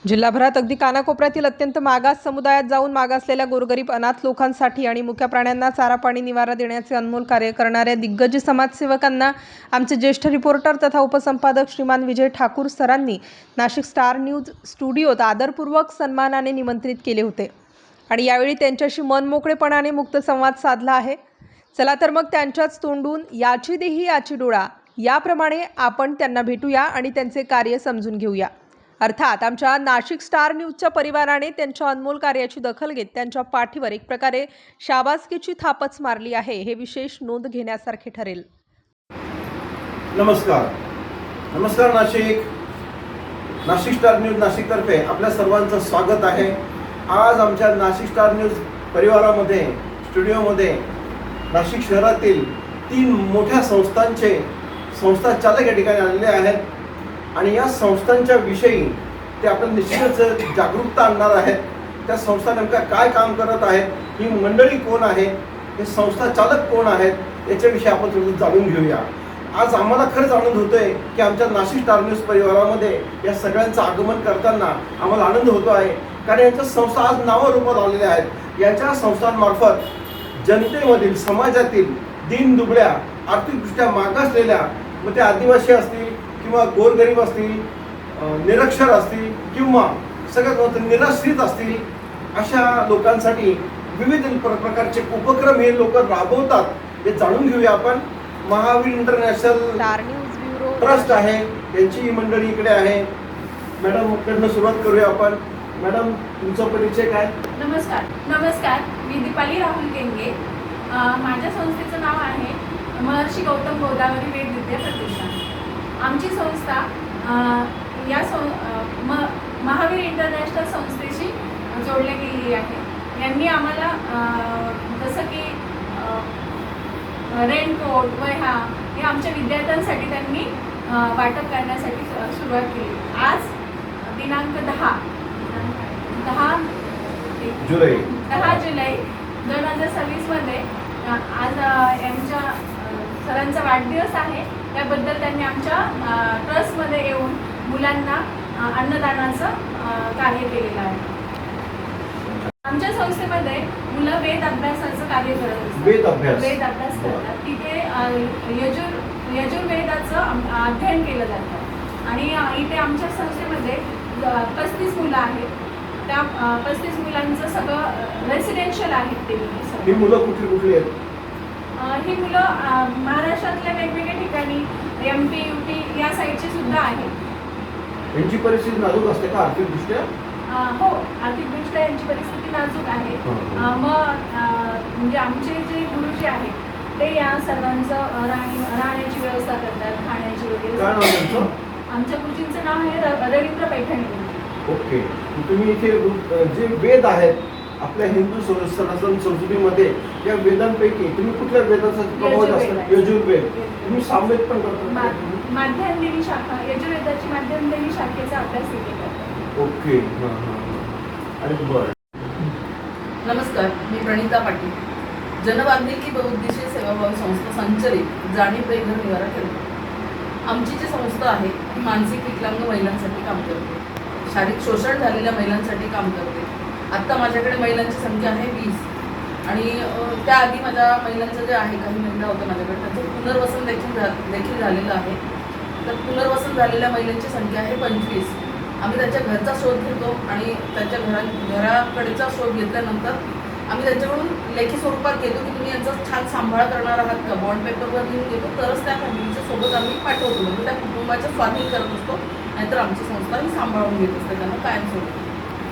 जिल्हाभरात अगदी कानाकोपऱ्यातील अत्यंत मागास समुदायात जाऊन मागासलेल्या गोरगरीब अनाथ लोकांसाठी आणि मुक्या प्राण्यांना चारा पाणी निवारा देण्याचे अनमोल कार्य करणाऱ्या दिग्गज समाजसेवकांना आमचे ज्येष्ठ रिपोर्टर तथा उपसंपादक श्रीमान विजय ठाकूर सरांनी नाशिक स्टार न्यूज स्टुडिओत आदरपूर्वक सन्मानाने निमंत्रित केले होते आणि यावेळी त्यांच्याशी मनमोकळेपणाने मुक्त संवाद साधला आहे। चला तर मग त्यांच्याच तोंडून याची देही याची डोळा याप्रमाणे आपण त्यांना भेटूया आणि त्यांचे कार्य समजून घेऊया। अर्थात आमच्या नाशिक स्टार न्यूजच्या परिवाराने त्यांच्या अनमोल कार्याची दखल घेत त्यांच्या पाठीवर एक प्रकारे शाबासकीची थापच मारली आहे, हे विशेष नोंद घेण्यासारखे ठरेल। नमस्कार नमस्कार नाशिक स्टार न्यूज नाशिकतर्फे आपल्या सर्वांचं स्वागत आहे। आज आमच्या नाशिक स्टार न्यूज परिवारामध्ये स्टुडिओमध्ये नाशिक शहरातील 3 मोठ्या संस्थांचे संस्था चालक या ठिकाणी आलेले आहेत आणि या संस्थांच्या विषयी ते आपल्याला निश्चितच जागरूकता आणणार आहेत। त्या संस्था नेमक्या काय काम करत आहेत, ही मंडळी कोण आहे, हे संस्था चालक कोण आहेत, याच्याविषयी आपण थोडं जाणून घेऊया। आज आम्हाला खरंच आनंद होतोय की आमच्या नाशिक स्टार न्यूज परिवारामध्ये या सगळ्यांचं आगमन करताना आम्हाला आनंद होतो आहे, कारण यांच्या संस्था आज नावारूपात आलेल्या आहेत। यांच्या संस्थांमार्फत जनतेमधील समाजातील दीन दुबळ्या आर्थिकदृष्ट्या मागासलेल्या, मग ते आदिवासी असतील किंवा गोरगरीब असतील, निरक्षर असतील किंवा सगळ्यात महत्त्वाचं निराश्रित असतील, अशा लोकांसाठी विविध प्रकारचे उपक्रम हे लोक राबवतात, हे जाणून घेऊया आपण। महावीर इंटरनॅशनल ट्रस्ट आहे, यांची मंडळी इकडे आहे। मॅडम कडनं सुरुवात करूया आपण। मॅडम, तुमचा परिचय काय? नमस्कार, मी दीपाली राहुल केंगे। माझ्या संस्थेचं नाव आहे महर्षी गौतम गोदावरी वेद विद्या प्रतिष्ठान। आमची संस्था महावीर इंटरनॅशनल संस्थेशी जोडली गेलेली आहे। यांनी आम्हाला जसं की रेनकोट वह्या हे आमच्या विद्यार्थ्यांसाठी त्यांनी वाटप करण्यासाठी सुरुवात केली। आज दिनांक 10 जुलै 2026 मध्ये आज यांच्या सरांचा वाढदिवस आहे। त्याबद्दल त्यांनी आमच्या ट्रस्टमध्ये येऊन मुलांना अन्नदानाचं कार्य केलेलं आहे। आमच्या संस्थेमध्ये मुलं वेद अभ्यासाचं कार्य करत असतात। वेद अभ्यास करतात। तिथे यजुर्वेदाचं अध्ययन केलं जातं आणि इथे आमच्या संस्थेमध्ये 35 मुलं आहेत। त्या 35 मुलांचं सगळं रेसिडेन्शियल आहेत। ही मुलं कुठली आहेत? ही मुलं महाराष्ट्रातल्या वेगवेगळ्या ठिकाणी MP UP या साईडची सुद्धा आहेत। यांची परिस्थिती नाजूक असते का आर्थिकदृष्ट्या? हो, आर्थिकदृष्ट्या यांची परिस्थिती नाजूक आहे। म्हणजे आमचे जे गुरुजी आहेत ते या सर्वांचं राहण्याची व्यवस्था करतात, खाण्याची वगैरे। काय नाव त्यांचं? आमच्या गुरुजींचं नाव आहे रवींद्र पैठणे। ओके, तुम्ही इथे जे वेद आहेत आपल्या हिंदू सनातन संस्कृतीमध्ये, या वेदांपैकी तुम्ही कुठल्या वेदाचा प्रभाव असतात? यजुर्वेद। तुम्ही सामवेद पण करता? माध्यमदेवी शाखा, यजुर्वेदाची माध्यमदेवी शाखेचा अभ्यास इथे करतो। ओके, आणि बरं। नमस्कार, मी प्रणिता पाटील, जनबांधिलकी बहुउद्देशीय सेवाभावी संस्था संचलित जाणीव घर निवारा केंद्र। आमची जी संस्था आहे ती मानसिक विकलांग महिलांसाठी काम करते, शारीरिक शोषण झालेल्या महिलांसाठी काम करते। आत्ता माझ्याकडे महिलांची संख्या आहे 20 आणि त्याआधी माझ्या महिलांचं जे आहे, काही महिला होत्या माझ्याकडे, त्यांचं पुनर्वसन देखील झालेलं आहे। तर पुनर्वसन झालेल्या महिलांची संख्या आहे 25। आम्ही त्यांच्या घरचा शोध घेतो आणि त्यांच्या घराकडेचा शोध घेतल्यानंतर आम्ही त्यांच्याकडून लेखी स्वरूपात घेतो की तुम्ही यांचा छान सांभाळ करणार आहात का, बॉन्ड पेपरवर लिहून घेतो, तरच त्या फॅमिलीच्या सोबत आम्ही पाठवतो, म्हणजे त्या कुटुंबाच्या स्वाधीन करत असतो, नाहीतर आमची संस्था ही सांभाळून घेत असते त्यांना कायमस्वरूपी।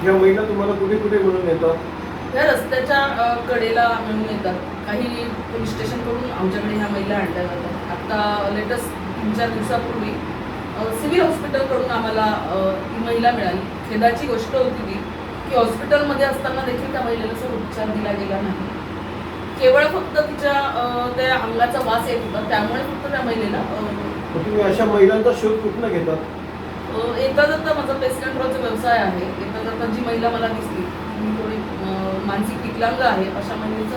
या महिला तुम्हाला कुठे कुठे मिळून येतात? या रस्त्याच्या कडेला मिळून येतात। काही पोलीस स्टेशनकडून आमच्याकडे ह्या महिला आणल्या जातात। आत्ता लेटेस्ट 3-4 दिवसापूर्वी सिव्हिल हॉस्पिटलकडून आम्हाला ही महिला मिळाली। खेदाची गोष्ट होती ती की हॉस्पिटलमध्ये असताना देखील त्या महिलेला सर उपचार दिला गेला नाही। केवळ फक्त तिच्या त्या अंगाचा वास येत होता, त्यामुळे फक्त त्या महिलेला। तुम्ही अशा महिलांचा शोध कुठनं घेतात? येता जाता माझा पेस्ट कंट्रोलचा व्यवसाय आहे। येता जाता जी महिला मला दिसली, मी थोडी मानसिक विकलांग आहे अशा महिलेचा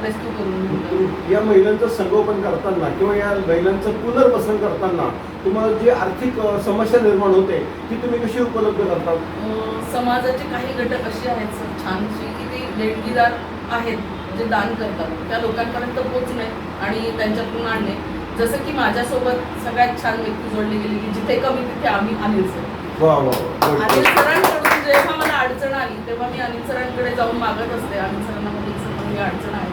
रेस्क्यू करून या महिलांचं संगोपन करताना किंवा या महिलांचं पुनर्वसन करताना तुम्हाला जी आर्थिक समस्या निर्माण होते ती तुम्ही कशी उपलब्ध करतात? समाजाचे काही घटक असे आहेत सर छानशी की ते देणगीदार आहेत जे दान करतात त्या लोकांपर्यंत पोहोचणे आणि त्यांच्यातून आणणे. जसं की माझ्यासोबत सगळ्यात छान व्यक्ती जोडली गेली की जिथे कमी तिथे आम्ही अनिल सर. वा वा अनिल सरांकडून जेव्हा मला अडचण आली तेव्हा मी अनिल सरांकडे जाऊन मागत असते. अनिल सरांना म्हणजे सर ही अडचण आहे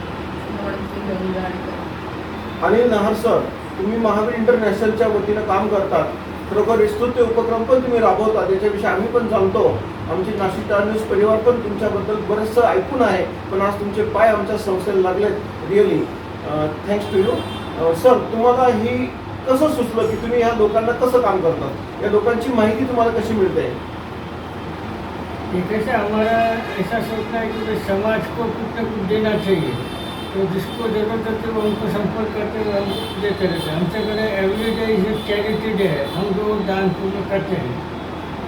तुम्ही घेऊन जा आणि करा. अनिल नहार सर, तुम्ही महावीर इंटरनॅशनलच्या वतीनं काम करतात. खरोखर विस्तृत उपक्रम पण तुम्ही राबवता, त्याच्याविषयी आम्ही पण जाणतो. आमची नाशिक स्टार न्यूज परिवार पण तुमच्याबद्दल बरंचसं ऐकून आहे, पण आज तुमचे पाय आमच्या संस्थेला लागलेत. Really thanks to you sir. तुम्हाला ही कसं सुचलं की तुम्ही ह्या लोकांना कसं काम करतात? या लोकांची माहिती तुम्हाला कशी मिळते? कि कैसे हमारा ऐसा सोचना है कि समाज को कुछ न कुछ देना चाहिए, तो जिसको ज़रूरत होती है वो उनको संपर्क करते हुए हम देते रहते हैं. आमच्याकडे every day is a charity day है. हम लोग दान पुण्य करते हैं,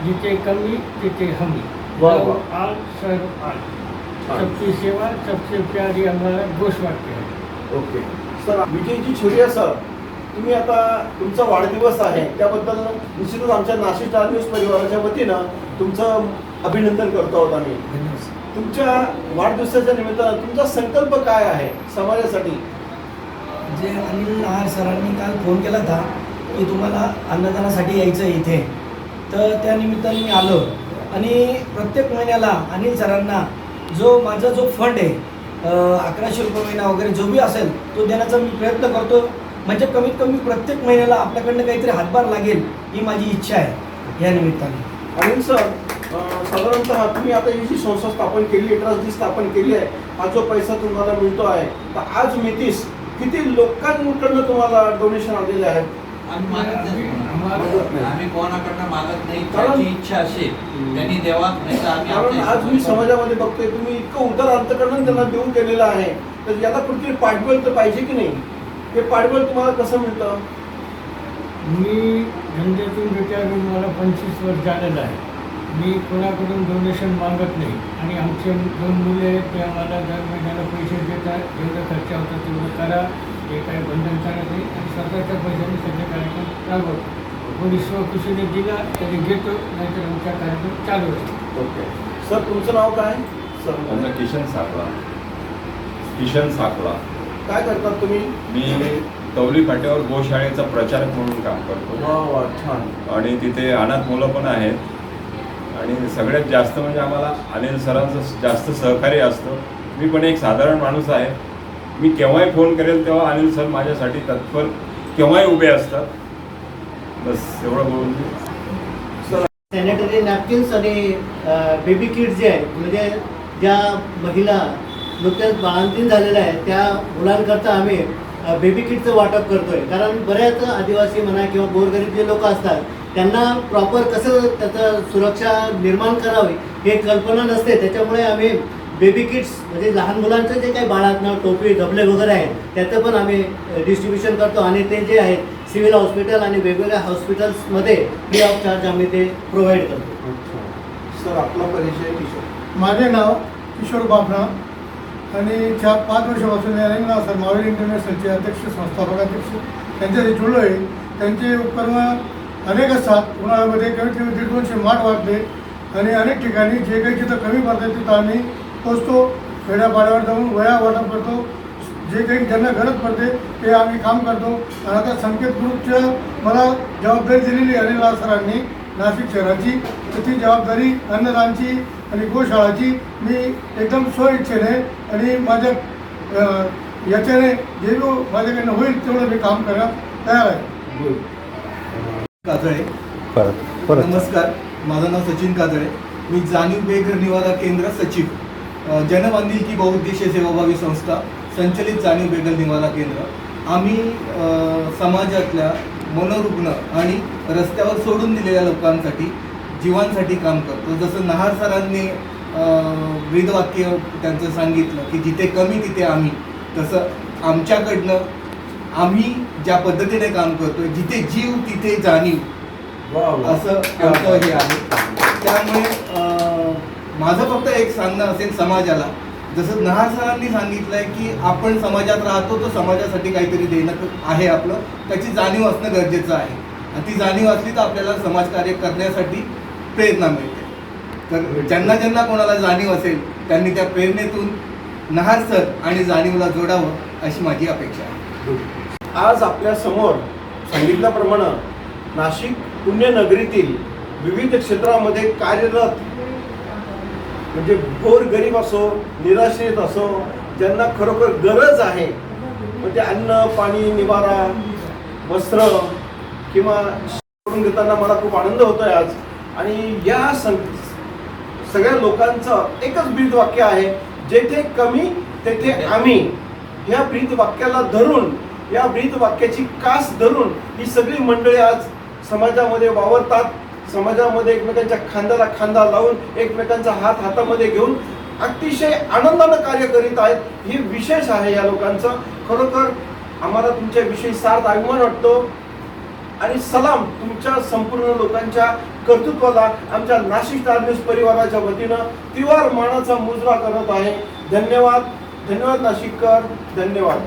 जिथे कमी तिथे हमी. वाह, वाह. आल सर्व आल, सबकी सेवा सबसे प्यारी हमारा घोष वाक्य है. Okay sir. Vijayji Chhuria sir, तुम्ही आता तुमचा वाढदिवस आहे त्याबद्दल निश्चितच आमच्या नाशिक स्टार न्यूज परिवाराच्या वतीनं तुमचं अभिनंदन करतो आहोत आम्ही. तुमच्या वाढदिवसाच्या निमित्तानं तुमचा संकल्प काय आहे समाजासाठी? जे अनिल नहार सरांनी काल फोन केला होता की तुम्हाला अन्नदानासाठी यायचं आहे इथे, तर त्या निमित्ताने मी आलो. आणि प्रत्येक महिन्याला अनिल सरांना माझा जो फंड आहे 1100 रुपये महिना वगैरे जो बी असेल तो देण्याचा मी प्रयत्न करतो. म्हणजे कमीत कमी प्रत्येक महिन्याला आपल्याकडनं काहीतरी हातभार लागेल ही माझी इच्छा आहे या निमित्ताने. अनिल सर, साधारणतः तुम्ही आता ही जी संस्था स्थापन केली, ट्रस्ट जी स्थापन केली आहे, हा जो पैसा तुम्हाला मिळतो आहे, तर आज मितीस किती लोकांकडनं तुम्हाला डोनेशन आलेले आहेत? आम्ही कोणाकडनं मागत नाही. त्याची इच्छा असेल त्यांनी देवा, नाही तर आम्ही कारण आज मी समाजामध्ये बघतोय तुम्ही इतकं उदर अंतकरण त्यांना देऊन केलेलं आहे, तर याला कुठेतरी पाठबळ तर पाहिजे की नाही? हे पाठबळ तुम्हाला कसं मिळतं? मी धंद्यातून रिटायर होऊन मला 25 वर्ष झालेलं आहे. मी कोणाकडून डोनेशन मागत नाही. आणि आमचे 2 मुले आहेत ते आम्हाला दर महिन्याला पैसे देतात. जेवढं खर्च होतं तेवढं करा, हे काही बंधन करत नाही. आणि स्वतःच्या पैशाने सगळे कार्यक्रम राबवतो. कोणी स्वखुशीने दिला तरी घेतो, नाहीतर आमचा कार्यक्रम चालू असतो. ओके सर, तुमचं नाव काय? सर माझं किशन साखळा. काय करतात तुम्ही? मी तवली फाट्यावर गोशाळेचा प्रचारक म्हणून काम करतो. वा वा, छान. आणि तिथे अनाथ मुलं पण आहेत. आणि सगळ्यात जास्त म्हणजे आम्हाला अनिल सरांचं जास्त सहकार्य असतं. मी पण एक साधारण माणूस आहे. मी केव्हाही फोन करेल तेव्हा अनिल सर माझ्यासाठी तत्पर केव्हाही उभे असतात. बस एवढं बोलून सॅनिटरी नॅपकिन्स आणि बेबी किट जे आहेत, म्हणजे ज्या महिला नुकत्याच बाळंतीण झालेल्या आहेत त्या मुलांकरता आम्ही बेबी किटचं वाटप करतो आहे. कारण बऱ्याच आदिवासी म्हणा किंवा गोरगरीब जे लोक असतात त्यांना प्रॉपर कसं त्याचं सुरक्षा निर्माण करावी हे कल्पना नसते. त्याच्यामुळे आम्ही बेबी किट्स म्हणजे लहान मुलांचं जे काही बाळातनं टोपी डबले वगैरे आहेत त्याचं पण आम्ही डिस्ट्रीब्युशन करतो. आणि ते जे आहेत सिव्हिल हॉस्पिटल आणि वेगवेगळ्या हॉस्पिटल्समध्ये फ्री ऑफ चार्ज आम्ही ते प्रोव्हाइड करतो. सर, आपला परिचय? किशोर. माझे नाव किशोर बापना आणि 5 वर्षापासून अनिल नहार सर महावीर इंटरनॅशनलचे अध्यक्ष, संस्थापक अध्यक्ष त्यांच्याशी जुळलो आहे. त्यांचे उपक्रम अनेक असतात. उन्हाळ्यामध्ये कमीत कमी 150-200 माठ वाटले आणि अनेक ठिकाणी जे काही जिथं कमी पडतात तिथं आम्ही पोचतो. खेड्यापाड्यावर जाऊन वया वाटप करतो. जे काही ज्यांना गरज पडते ते आम्ही काम करतो. आणि आता संकेत ग्रुपच्या मला जबाबदारी दिलेली अनिल नहार सरांनी नाशिक शहराची, तर ती जबाबदारी अन्नदानची आणि गोशाळाची मी एकदम स्वइच्छेने आणि माझ्या याच्याने जे माझ्याकडनं होईल तेवढं मी काम करायला तयार आहे. काजळे. नमस्कार, माझं नाव सचिन काजळे. मी जाणीव बेघर निवारा केंद्र सचिव, जनबांधिलकी बहुउद्देशीय सेवाभावी संस्था संचलित जाणीव बेघर निवारा केंद्र. आम्ही समाजातल्या मनोरुग्ण आणि रस्त्यावर सोडून दिलेल्या लोकांसाठी जीवांसाठी काम करतो. जसं नहार सरांनी ब्रीदवाक्य त्यांचं सांगितलं की जिथे कमी तिथे आम्ही, तसं आमच्याकडनं आम्ही ज्या पद्धतीने काम करतोय, जिथे जीव तिथे जाणीव, असं आमचं हे आहे. त्यामुळे माझं फक्त एक सांगणं असेल समाजाला, जसं नहार सरांनी सांगितलंय की आपण समाजात राहतो तर समाजासाठी काहीतरी देणं आहे आपलं, त्याची जाणीव असणं गरजेचं आहे आणि ती जाणीव असली तर आपल्याला समाजकार्य करण्यासाठी प्रेरणा मिळते. तर ज्यांना ज्यांना कोणाला जाणीव असेल त्यांनी त्या प्रेरणेतून नहार सर आणि जाणीवला जोडावं अशी माझी अपेक्षा आहे. आज आपल्या समोर सांगितल्याप्रमाणे नाशिक पुण्यनगरीतील विविध क्षेत्रामध्ये कार्यरत म्हणजे गोरगरीब असो, निराश्रित असो, ज्यांना खरोखर गरज आहे, म्हणजे अन्न, पाणी, निवारा, वस्त्र किंवा करून घेताना मला खूप आनंद होतोय आज. आणि या सगळ्या लोकांचं एकच ब्रीद वाक्य आहे, जेथे कमी तेथे आम्ही. ह्या ब्रीद वाक्याला धरून, या ब्रीद वाक्याची कास धरून ही सगळी मंडळी आज समाजामध्ये वावरतात, समाजामध्ये एकमेकांच्या खांद्याला खांदा लावून, एकमेकांचा हात हातामध्ये घेऊन अतिशय आनंदानं कार्य करीत आहेत. हे विशेष आहे या लोकांचं. खरोखर आम्हाला तुमच्याविषयी सार्थ अभिमान वाटतो आणि सलाम तुमच्या संपूर्ण लोकांच्या कर्तृत्वाला आमच्या नाशिक स्टार न्यूज परिवाराच्या वतीनं त्रिवार मानाचा मुजरा करत आहे. धन्यवाद, धन्यवाद नाशिककर, धन्यवाद.